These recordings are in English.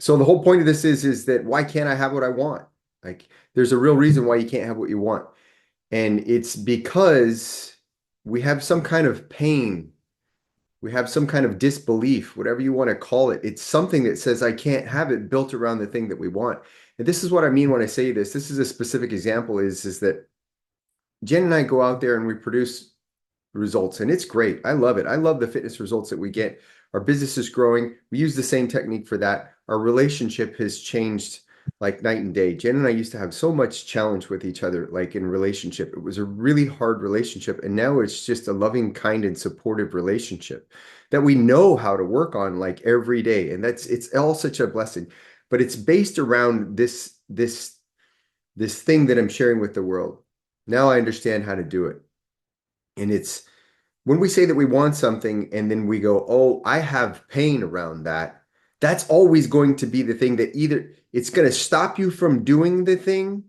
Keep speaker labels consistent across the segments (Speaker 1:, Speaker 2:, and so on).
Speaker 1: So the whole point of this is that why can't I have what I want? Like there's a real reason why you can't have what you want. And it's because we have some kind of pain. We have some kind of disbelief, whatever you want to call it. It's something that says I can't have it built around the thing that we want. And this is what I mean when I say this. This is a specific example is that Jen and I go out there and we produce results and it's great. I love it. I love the fitness results that we get. Our business is growing. We use the same technique for that. Our relationship has changed like night and day. Jen and I used to have so much challenge with each other, like in relationship. It was a really hard relationship. And now it's just a loving, kind, and supportive relationship that we know how to work on like every day. And it's all such a blessing. But it's based around this thing that I'm sharing with the world. Now I understand how to do it. And it's when we say that we want something and then we go, oh, I have pain around that, that's always going to be the thing that either it's going to stop you from doing the thing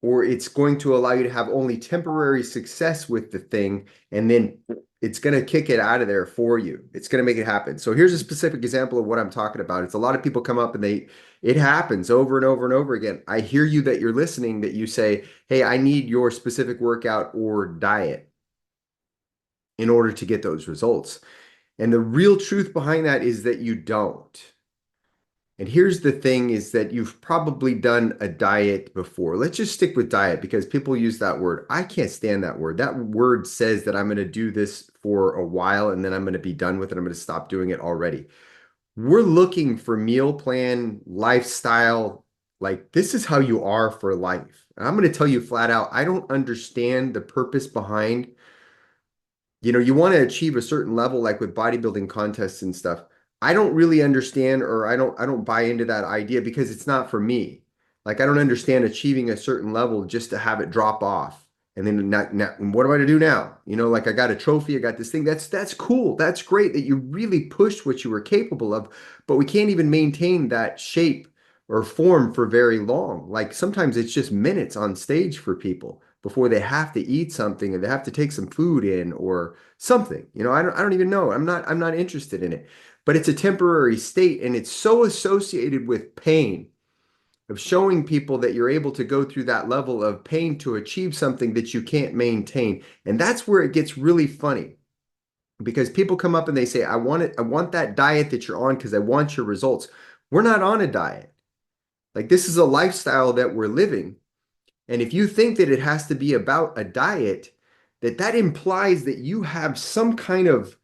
Speaker 1: or it's going to allow you to have only temporary success with the thing. And then it's going to kick it out of there for you. It's going to make it happen. So here's a specific example of what I'm talking about. It's a lot of people come up and it happens over and over and over again. I hear you that you're listening, that you say, hey, I need your specific workout or diet in order to get those results. And the real truth behind that is that you don't. And here's the thing is that you've probably done a diet before. Let's just stick with diet because people use that word. I can't stand that word. That word says that I'm going to do this for a while and then I'm going to be done with it. I'm going to stop doing it already. We're looking for meal plan, lifestyle. Like this is how you are for life. And I'm going to tell you flat out, I don't understand the purpose behind you want to achieve a certain level, like with bodybuilding contests and stuff. I don't really understand, or I don't buy into that idea because it's not for me. Like I don't understand achieving a certain level just to have it drop off. And then what am I to do now? Like I got a trophy, I got this thing. That's cool. That's great that you really pushed what you were capable of, but we can't even maintain that shape or form for very long. Like sometimes it's just minutes on stage for people before they have to eat something or they have to take some food in or something. I don't even know. I'm not interested in it. But it's a temporary state and it's so associated with pain of showing people that you're able to go through that level of pain to achieve something that you can't maintain. And that's where it gets really funny because people come up and they say, I want it, I want that diet that you're on because I want your results. We're not on a diet. Like this is a lifestyle that we're living. And if you think that it has to be about a diet, that implies that you have some kind of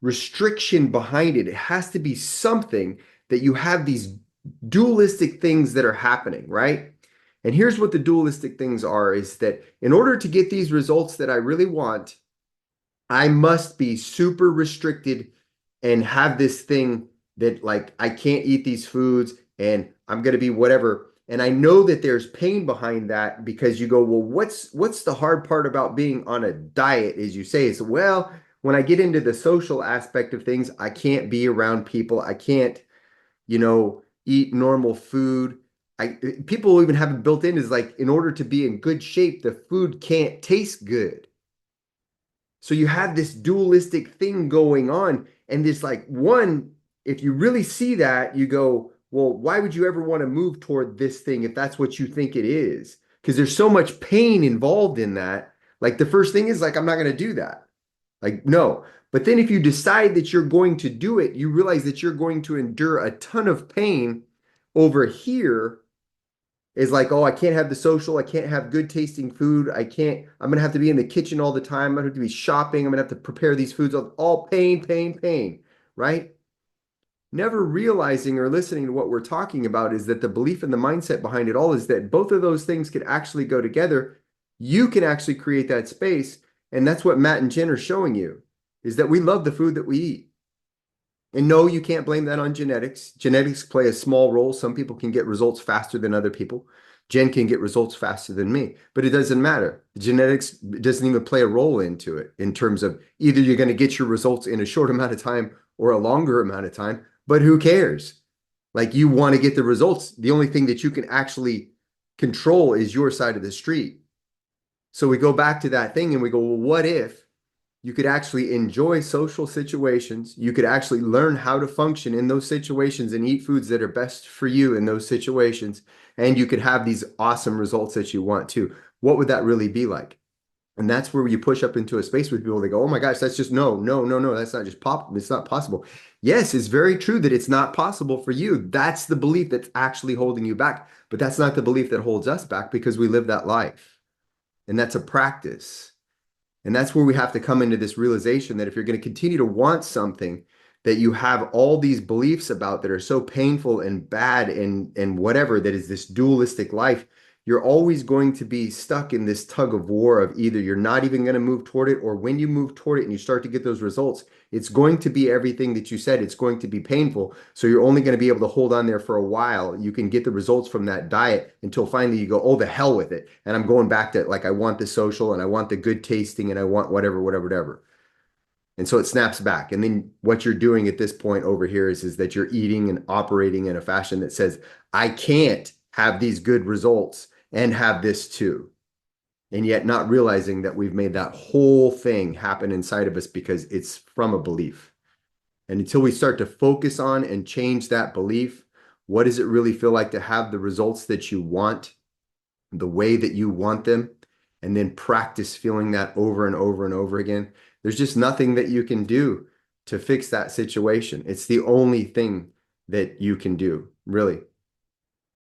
Speaker 1: restriction behind it. It has to be something that you have these dualistic things that are happening, right? And here's what the dualistic things are is that in order to get these results that I really want, I must be super restricted and have this thing that like I can't eat these foods and I'm going to be whatever. And I know that there's pain behind that because you go, well, what's the hard part about being on a diet, as you say, is well, when I get into the social aspect of things, I can't be around people. I can't, eat normal food. I People even have it built in is like in order to be in good shape, the food can't taste good. So you have this dualistic thing going on. And this like one, if you really see that, you go, well, why would you ever want to move toward this thing if that's what you think it is? Because there's so much pain involved in that. Like the first thing is like, I'm not going to do that. Like, no. But then if you decide that you're going to do it, you realize that you're going to endure a ton of pain over here is like, oh, I can't have the social, I can't have good tasting food, I'm gonna have to be in the kitchen all the time, I'm gonna have to be shopping, I'm gonna have to prepare these foods, all pain, pain, pain, right? Never realizing or listening to what we're talking about is that the belief and the mindset behind it all is that both of those things could actually go together. You can actually create that space. And that's what Matt and Jen are showing you is that we love the food that we eat. And no, you can't blame that on genetics. Genetics play a small role. Some people can get results faster than other people. Jen can get results faster than me, but it doesn't matter. Genetics doesn't even play a role into it in terms of either you're going to get your results in a short amount of time or a longer amount of time, but who cares? Like you want to get the results. The only thing that you can actually control is your side of the street. So we go back to that thing and we go, well, what if you could actually enjoy social situations. You could actually learn how to function in those situations and eat foods that are best for you in those situations. And you could have these awesome results that you want too. What would that really be like? And that's where you push up into a space with people. They go, "Oh my gosh, that's just no, no, no, no. That's not just pop. It's not possible." Yes, it's very true that it's not possible for you. That's the belief that's actually holding you back. But that's not the belief that holds us back because we live that life. And that's a practice. And that's where we have to come into this realization that if you're going to continue to want something that you have all these beliefs about that are so painful and bad and whatever, that is this dualistic life, you're always going to be stuck in this tug of war of either you're not even going to move toward it, or when you move toward it and you start to get those results, it's going to be everything that you said. It's going to be painful. So you're only going to be able to hold on there for a while. You can get the results from that diet until finally you go, "Oh, the hell with it. And I'm going back to like, I want the social and I want the good tasting and I want whatever, whatever, whatever." And so it snaps back. And then what you're doing at this point over here is that you're eating and operating in a fashion that says, "I can't have these good results and have this too." And yet not realizing that we've made that whole thing happen inside of us because it's from a belief. And until we start to focus on and change that belief, what does it really feel like to have the results that you want, the way that you want them, and then practice feeling that over and over and over again? There's just nothing that you can do to fix that situation. It's the only thing that you can do, really.